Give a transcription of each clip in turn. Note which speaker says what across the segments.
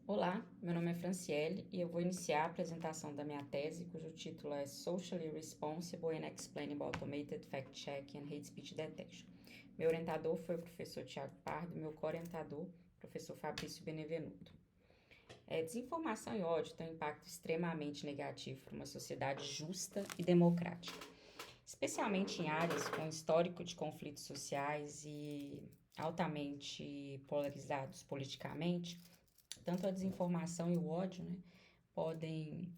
Speaker 1: Olá, meu nome é Franciele e eu vou iniciar a apresentação da minha tese, cujo título é Socially Responsible and Explainable Automated Fact-Checking and Hate Speech Detection. Meu orientador foi o professor Tiago Pardo e meu co-orientador, professor Fabrício Benevenuto. Desinformação e ódio têm um impacto extremamente negativo para uma sociedade justa e democrática, especialmente em áreas com histórico de conflitos sociais e altamente polarizados politicamente. Tanto a desinformação e o ódio, né, podem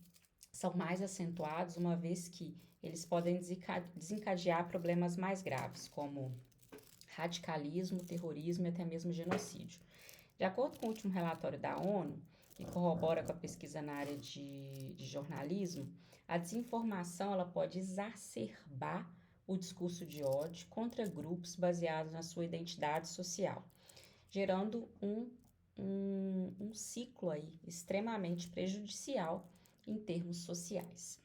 Speaker 1: são mais acentuados, uma vez que eles podem desencadear problemas mais graves, como radicalismo, terrorismo e até mesmo genocídio. De acordo com o último relatório da ONU, que corrobora com a pesquisa na área de jornalismo, a desinformação ela pode exacerbar o discurso de ódio contra grupos baseados na sua identidade social, gerando um ciclo aí extremamente prejudicial em termos sociais.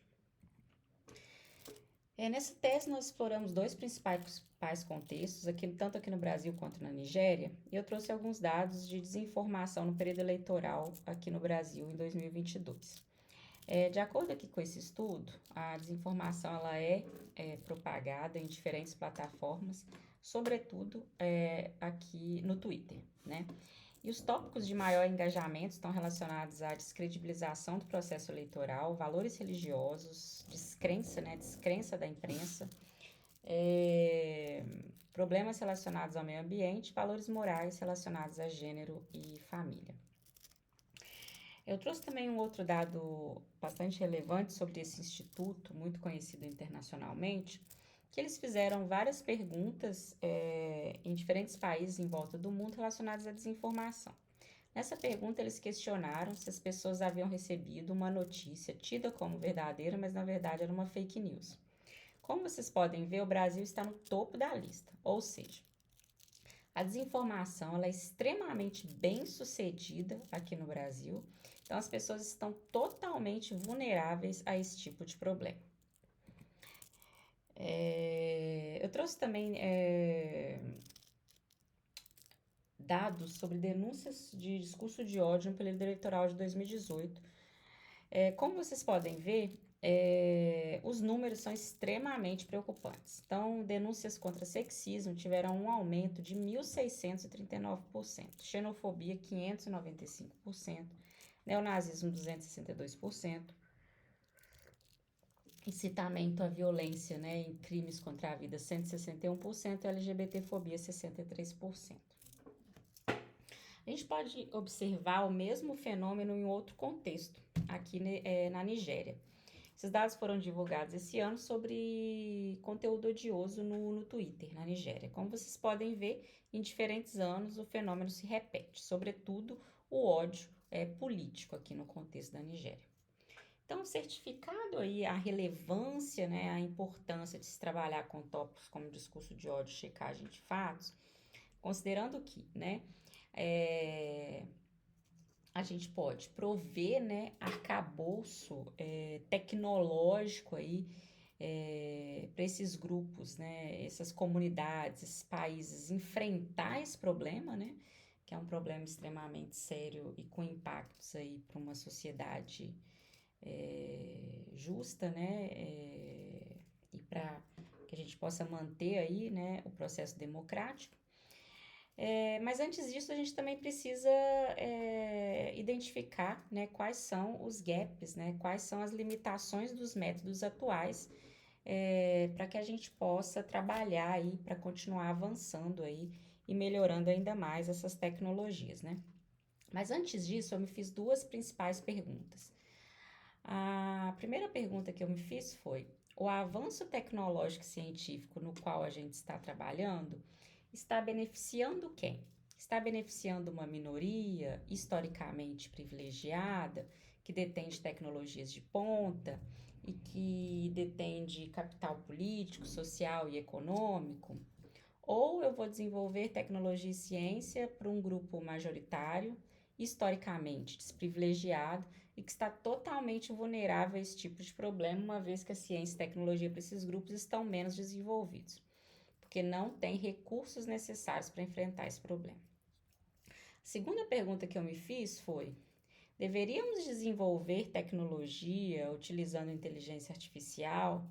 Speaker 1: Nessa tese, nós exploramos dois principais contextos, tanto aqui no Brasil quanto na Nigéria, e eu trouxe alguns dados de desinformação no período eleitoral aqui no Brasil em 2022. De acordo aqui com esse estudo, a desinformação ela é propagada em diferentes plataformas, sobretudo aqui no Twitter, né? E os tópicos de maior engajamento estão relacionados à descredibilização do processo eleitoral, valores religiosos, descrença da imprensa, problemas relacionados ao meio ambiente, valores morais relacionados a gênero e família. Eu trouxe também um outro dado bastante relevante sobre esse instituto, muito conhecido internacionalmente, que eles fizeram várias perguntas em diferentes países em volta do mundo relacionadas à desinformação. Nessa pergunta, eles questionaram se as pessoas haviam recebido uma notícia tida como verdadeira, mas na verdade era uma fake news. Como vocês podem ver, o Brasil está no topo da lista, ou seja, a desinformação ela é extremamente bem sucedida aqui no Brasil, então as pessoas estão totalmente vulneráveis a esse tipo de problema. Eu trouxe também dados sobre denúncias de discurso de ódio no período eleitoral de 2018. Como vocês podem ver, os números são extremamente preocupantes. Então, denúncias contra sexismo tiveram um aumento de 1.639%, xenofobia 595%, neonazismo 262%, incitamento à violência, né, em crimes contra a vida 161% e LGBTfobia 63%. A gente pode observar o mesmo fenômeno em outro contexto, aqui na Nigéria. Esses dados foram divulgados esse ano sobre conteúdo odioso no Twitter, na Nigéria. Como vocês podem ver, em diferentes anos o fenômeno se repete, sobretudo o ódio político aqui no contexto da Nigéria. Então, certificado aí a relevância, né, a importância de se trabalhar com tópicos como discurso de ódio, checagem de fatos, considerando que, né, a gente pode prover, né, arcabouço tecnológico aí para esses grupos, né, essas comunidades, esses países enfrentar esse problema, né, que é um problema extremamente sério e com impactos aí para uma sociedade justa, né, e para que a gente possa manter aí, né, o processo democrático. Mas antes disso, a gente também precisa identificar, né, quais são os gaps, né, quais são as limitações dos métodos atuais, para que a gente possa trabalhar aí para continuar avançando aí e melhorando ainda mais essas tecnologias, né? Mas antes disso, eu me fiz duas principais perguntas. A primeira pergunta que eu me fiz foi: o avanço tecnológico e científico no qual a gente está trabalhando está beneficiando quem? Está beneficiando uma minoria historicamente privilegiada, que detém de tecnologias de ponta e que detém de capital político, social e econômico? Ou eu vou desenvolver tecnologia e ciência para um grupo majoritário, historicamente desprivilegiado e que está totalmente vulnerável a esse tipo de problema, uma vez que a ciência e tecnologia para esses grupos estão menos desenvolvidos, porque não tem recursos necessários para enfrentar esse problema. A segunda pergunta que eu me fiz foi: Deveríamos desenvolver tecnologia utilizando inteligência artificial,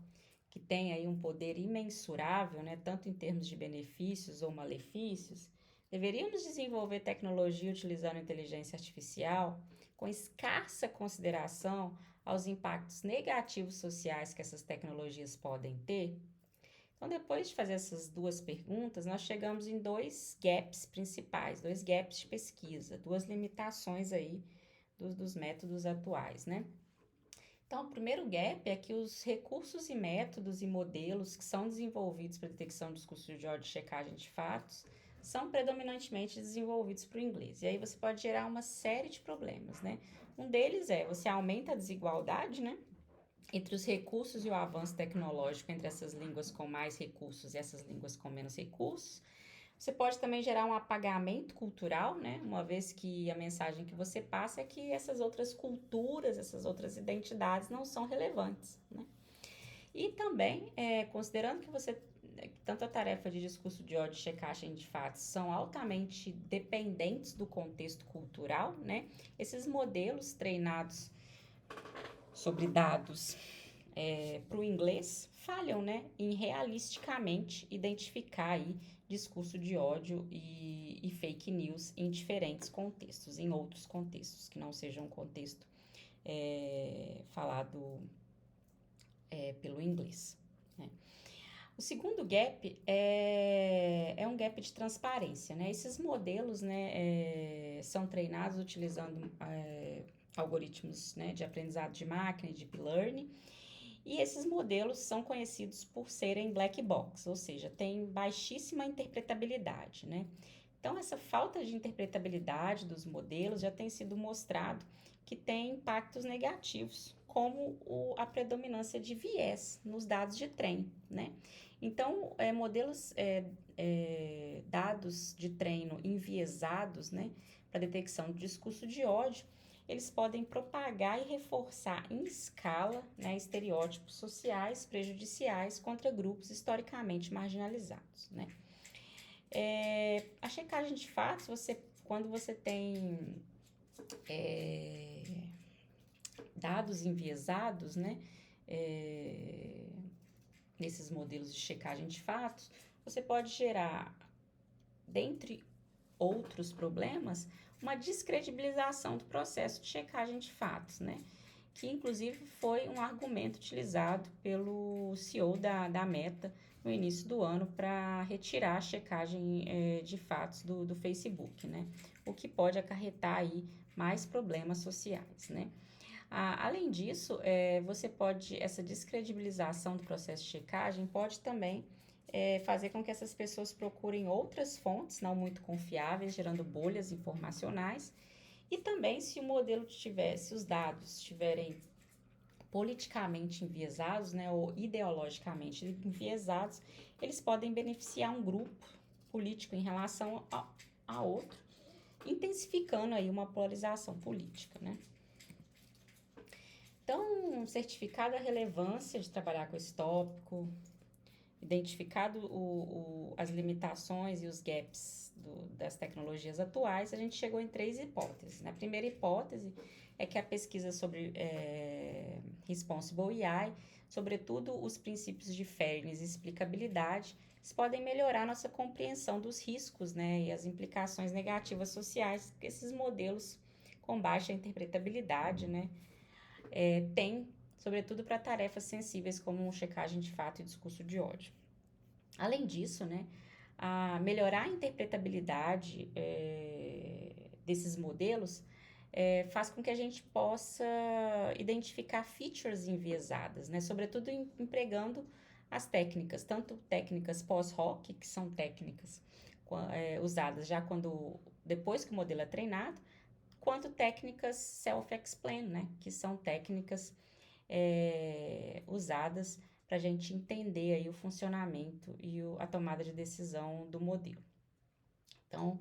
Speaker 1: que tem aí um poder imensurável, né, tanto em termos de benefícios ou malefícios. Deveríamos desenvolver tecnologia utilizando inteligência artificial com escassa consideração aos impactos negativos sociais que essas tecnologias podem ter? Então, depois de fazer essas duas perguntas, nós chegamos em dois gaps principais, dois gaps de pesquisa, duas limitações aí dos métodos atuais, né? Então, o primeiro gap é que os recursos e métodos e modelos que são desenvolvidos para detecção de discurso de ódio e checagem de fatos são predominantemente desenvolvidos para o inglês. E aí você pode gerar uma série de problemas, né? Um deles é você aumenta a desigualdade, né, entre os recursos e o avanço tecnológico entre essas línguas com mais recursos e essas línguas com menos recursos. Você pode também gerar um apagamento cultural, né? Uma vez que a mensagem que você passa é que essas outras culturas, essas outras identidades não são relevantes, né? E também, considerando que você tanto a tarefa de discurso de ódio e checagem de fatos são altamente dependentes do contexto cultural, né? Esses modelos treinados sobre dados para o inglês falham, né, em realisticamente identificar aí discurso de ódio e fake news em diferentes contextos, em outros contextos, que não sejam um contexto falado pelo inglês, né? O segundo gap é um gap de transparência, né? Esses modelos, né, são treinados utilizando algoritmos, né, de aprendizado de máquina, de deep learning, e esses modelos são conhecidos por serem black box, ou seja, têm baixíssima interpretabilidade, né? Então, essa falta de interpretabilidade dos modelos já tem sido mostrado que tem impactos negativos, como a predominância de viés nos dados de treino, né? Então, dados de treino enviesados, né, para detecção de discurso de ódio, eles podem propagar e reforçar em escala, né, estereótipos sociais prejudiciais contra grupos historicamente marginalizados, né? A checagem de fatos, quando você tem dados enviesados, né, nesses modelos de checagem de fatos, você pode gerar, dentre outros problemas, uma descredibilização do processo de checagem de fatos, né? Que inclusive foi um argumento utilizado pelo CEO da Meta no início do ano para retirar a checagem de fatos do Facebook, né? O que pode acarretar aí mais problemas sociais, né? Além disso, essa descredibilização do processo de checagem pode também fazer com que essas pessoas procurem outras fontes não muito confiáveis, gerando bolhas informacionais. E também, se os dados estiverem politicamente enviesados, né, ou ideologicamente enviesados, eles podem beneficiar um grupo político em relação a outro, intensificando aí uma polarização política, né? Então, certificada a relevância de trabalhar com esse tópico, identificado as limitações e os gaps das tecnologias atuais, a gente chegou em 3 hipóteses, né? A primeira hipótese é que a pesquisa sobre Responsible AI, sobretudo os princípios de fairness e explicabilidade, eles podem melhorar nossa compreensão dos riscos, né, e as implicações negativas sociais que esses modelos com baixa interpretabilidade, né, têm, sobretudo para tarefas sensíveis como checagem de fato e discurso de ódio. Além disso, né, melhorar a interpretabilidade desses modelos faz com que a gente possa identificar features enviesadas, né, sobretudo empregando as técnicas, tanto técnicas pós-hoc, que são técnicas usadas já depois que o modelo é treinado, quanto técnicas self-explain, né, que são técnicas usadas para a gente entender aí o funcionamento e a tomada de decisão do modelo. Então,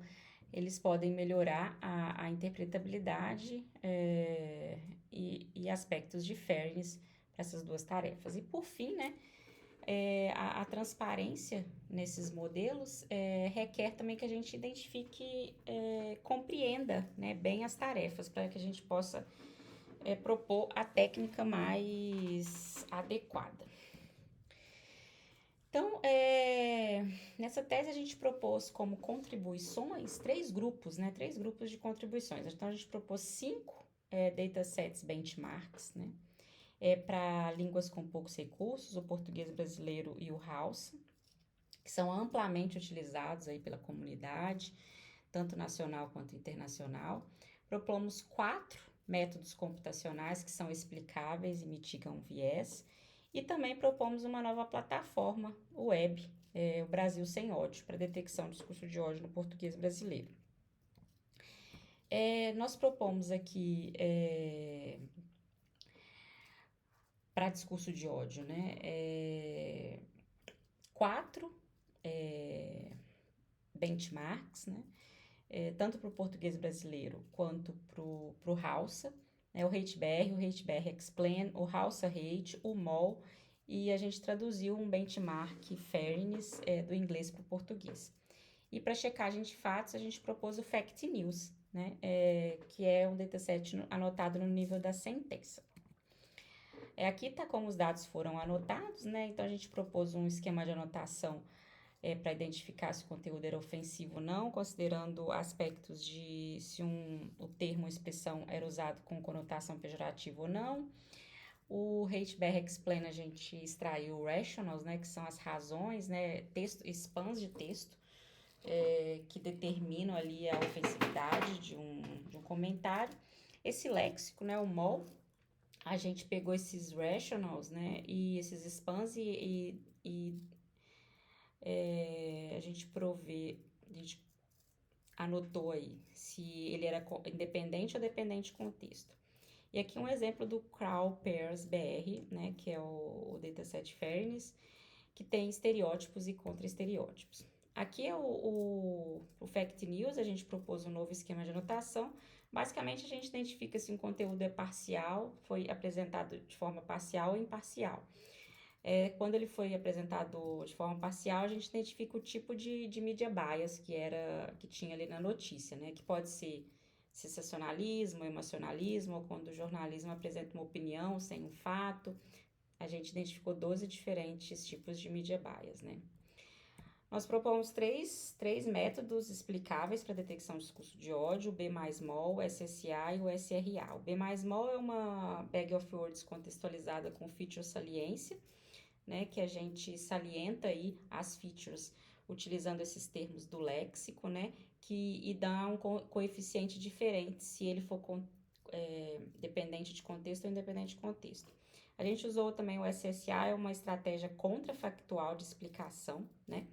Speaker 1: eles podem melhorar a interpretabilidade e aspectos de fairness para essas duas tarefas. E por fim, né, a transparência nesses modelos requer também que a gente identifique, compreenda, né, bem as tarefas, para que a gente possa propor a técnica mais adequada. Então, nessa tese a gente propôs como contribuições três grupos de contribuições. Então, a gente propôs 5 datasets benchmarks, né? Para línguas com poucos recursos, o português brasileiro e o Hausa, que são amplamente utilizados aí pela comunidade, tanto nacional quanto internacional. Propomos 4 métodos computacionais que são explicáveis e mitigam viés, e também propomos uma nova plataforma web, o Brasil Sem Ódio, para detecção de discurso de ódio no português brasileiro. Nós propomos aqui, para discurso de ódio, né, 4 benchmarks, né, tanto para o português brasileiro quanto para o Hausa, né, o HateBR, o HateBR Explain, o Hausa Hate, o MOL, e a gente traduziu um benchmark Fairness do inglês para o português. E para checagem de fatos, a gente propôs o Fact News, né, que é um dataset anotado no nível da sentença. Aqui está como os dados foram anotados, né, então a gente propôs um esquema de anotação para identificar se o conteúdo era ofensivo ou não, considerando aspectos de se o termo ou expressão era usado com conotação pejorativa ou não. O HateBR Explain a gente extraiu rationals, né, que são as razões, né, spans de texto, que determinam ali a ofensividade de um comentário. Esse léxico, né, o MOL, a gente pegou esses rationals, né, e esses spans e a gente anotou aí se ele era independente ou dependente de contexto. E aqui um exemplo do Crow Pairs BR, né, que é o dataset Fairness, que tem estereótipos e contra-estereótipos. Aqui é o Fact News, a gente propôs um novo esquema de anotação. Basicamente, a gente identifica se um conteúdo é parcial, foi apresentado de forma parcial ou imparcial. Quando ele foi apresentado de forma parcial, a gente identifica o tipo de media bias que tinha ali na notícia, né? Que pode ser sensacionalismo, emocionalismo, ou quando o jornalismo apresenta uma opinião sem um fato. A gente identificou 12 diferentes tipos de media bias, né? Nós propomos três métodos explicáveis para detecção de discurso de ódio, o B+MOL, o SSA e o SRA. O B+MOL é uma bag of words contextualizada com feature saliência, né, que a gente salienta aí as features utilizando esses termos do léxico, né, e dá um coeficiente diferente se ele for dependente de contexto ou independente de contexto. A gente usou também o SSA, é uma estratégia contrafactual de explicação, né?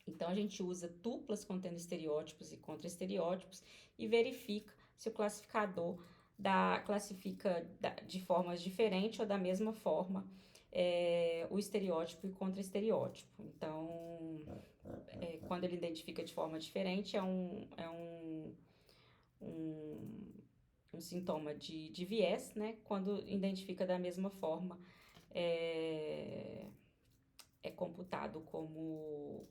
Speaker 1: Então, a gente usa tuplas contendo estereótipos e contra-estereótipos e verifica se o classificador classifica de formas diferentes ou da mesma forma o estereótipo e contra-estereótipo. Então, quando ele identifica de forma diferente, é um sintoma de viés, né? Quando identifica da mesma forma, é computado como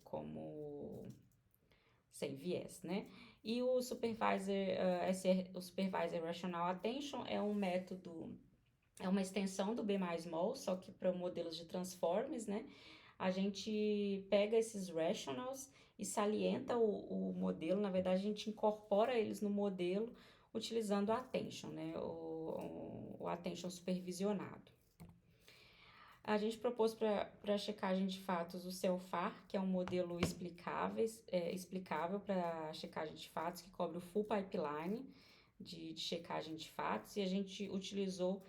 Speaker 1: sem viés, né? E o Supervisor Rational Attention é um método, é uma extensão do B+MOL, só que para modelos de transforms, né? A gente pega esses rationals e salienta o modelo, na verdade a gente incorpora eles no modelo utilizando o attention, né? O attention supervisionado. A gente propôs para checagem de fatos o CELFAR, que é um modelo explicável para checagem de fatos, que cobre o full pipeline de checagem de fatos, e a gente utilizou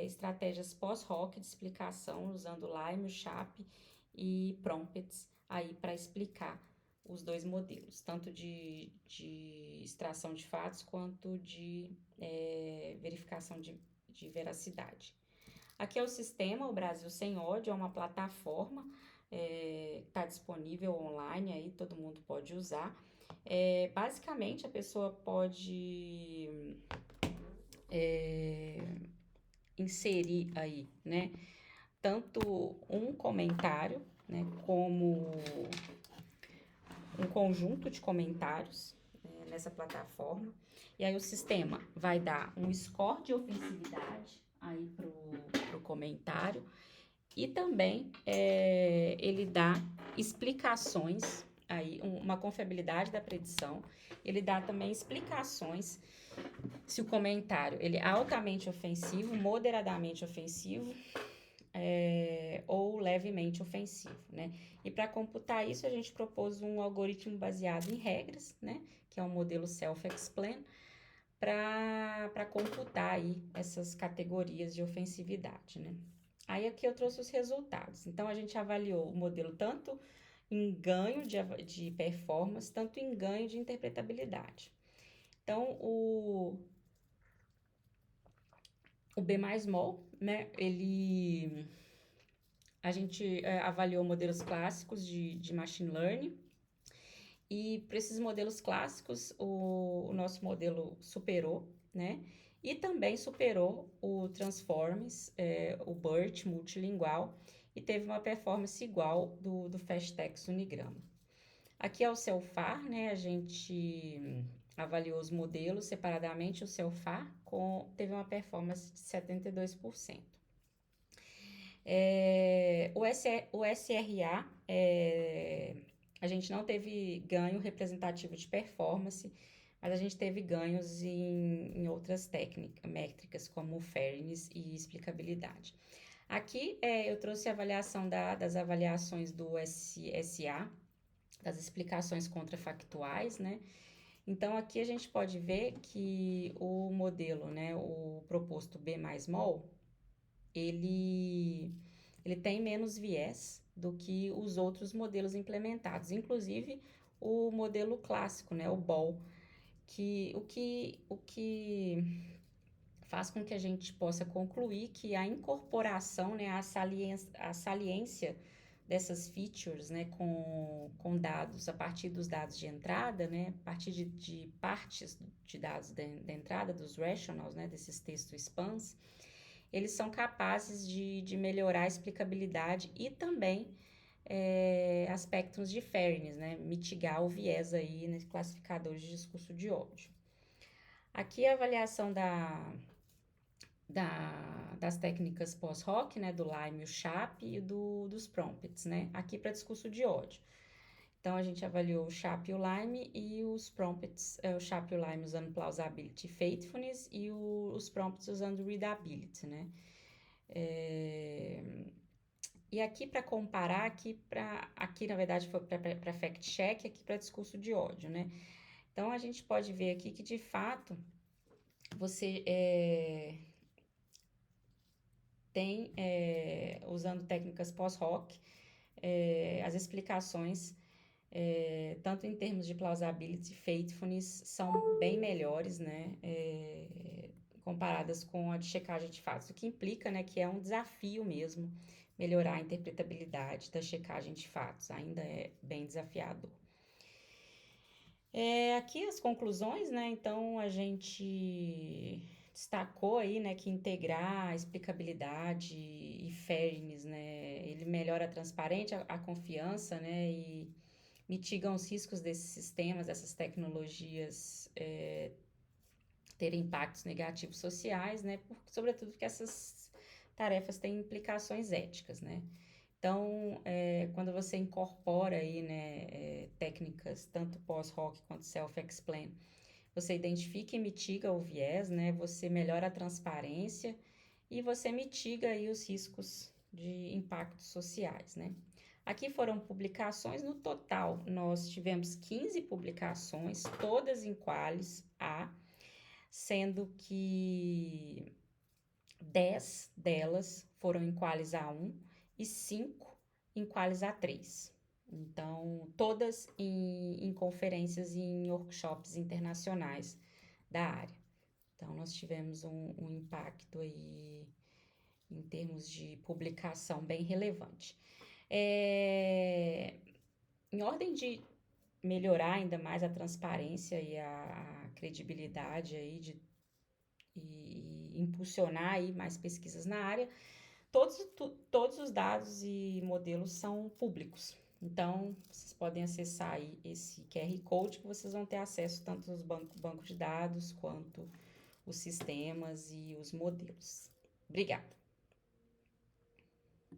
Speaker 1: estratégias pós-hoc de explicação, usando Lime, Chap e prompts aí para explicar os dois modelos, tanto de extração de fatos quanto de verificação de veracidade. Aqui é o sistema, o Brasil Sem Ódio, é uma plataforma que está disponível online, aí todo mundo pode usar. Basicamente, a pessoa pode inserir aí, né, tanto um comentário, né, como um conjunto de comentários, né, nessa plataforma. E aí o sistema vai dar um score de ofensividade aí pro comentário e também ele dá explicações, aí uma confiabilidade da predição, ele dá também explicações se o comentário ele é altamente ofensivo, moderadamente ofensivo, ou levemente ofensivo, né? E para computar isso, a gente propôs um algoritmo baseado em regras, né? Que é um modelo self-explain, para computar aí essas categorias de ofensividade, né? Aí aqui eu trouxe os resultados. Então, a gente avaliou o modelo tanto em ganho de performance, tanto em ganho de interpretabilidade. Então, o B+mol, né, a gente avaliou modelos clássicos de machine learning, e para esses modelos clássicos, o nosso modelo superou, né? E também superou o Transforms, o BERT multilingual, e teve uma performance igual do FastText Unigrama. Aqui é o CELFAR, né? A gente avaliou os modelos separadamente, o CELFAR teve uma performance de 72%. O SRA, a gente não teve ganho representativo de performance, mas a gente teve ganhos em outras métricas, como fairness e explicabilidade. Aqui eu trouxe a avaliação das avaliações do SSA, das explicações contrafactuais, né? Então, aqui a gente pode ver que o modelo, né, o proposto B+mol, ele tem menos viés do que os outros modelos implementados, inclusive o modelo clássico, né, o BOL, o que faz com que a gente possa concluir que a incorporação, né, a saliência dessas features, né, com dados, a partir dos dados de entrada, né, a partir de partes de dados da entrada, dos rationals, né, desses textos spans, eles são capazes de melhorar a explicabilidade e também aspectos de fairness, né? Mitigar o viés aí nesse classificador de discurso de ódio. Aqui a avaliação das técnicas pós-hoc, né? Do Lime, o SHAP e dos prompts, né? Aqui para discurso de ódio. Então, a gente avaliou o SHAP e o Lime e os prompts, o SHAP e o Lime usando plausibility e faithfulness e os prompts usando readability, né? E aqui para comparar, aqui na verdade foi para fact-check, aqui para discurso de ódio, né? Então, a gente pode ver aqui que, de fato, você tem, usando técnicas pós-hoc, as explicações, tanto em termos de plausibility e faithfulness, são bem melhores, né? Comparadas com a de checagem de fatos, o que implica, né, que é um desafio mesmo melhorar a interpretabilidade da checagem de fatos, ainda é bem desafiador. Aqui as conclusões, né, então a gente destacou aí, né, que integrar a explicabilidade e fairness, né, ele melhora a transparência, a confiança, né, e mitigam os riscos desses sistemas, dessas tecnologias ter impactos negativos sociais, né? Sobretudo porque essas tarefas têm implicações éticas, né? Então, quando você incorpora aí, né, técnicas tanto pós-hoc quanto self-explain, você identifica e mitiga o viés, né? Você melhora a transparência e você mitiga aí os riscos de impactos sociais, né? Aqui foram publicações, no total nós tivemos 15 publicações, todas em qualis A, sendo que 10 delas foram em qualis A1 e 5 em qualis A3. Então, todas em conferências e em workshops internacionais da área. Então, nós tivemos um impacto aí em termos de publicação bem relevante. Em ordem de melhorar ainda mais a transparência e a credibilidade aí e impulsionar aí mais pesquisas na área, todos os dados e modelos são públicos. Então, vocês podem acessar aí esse QR Code que vocês vão ter acesso tanto aos bancos de dados quanto os sistemas e os modelos. Obrigada!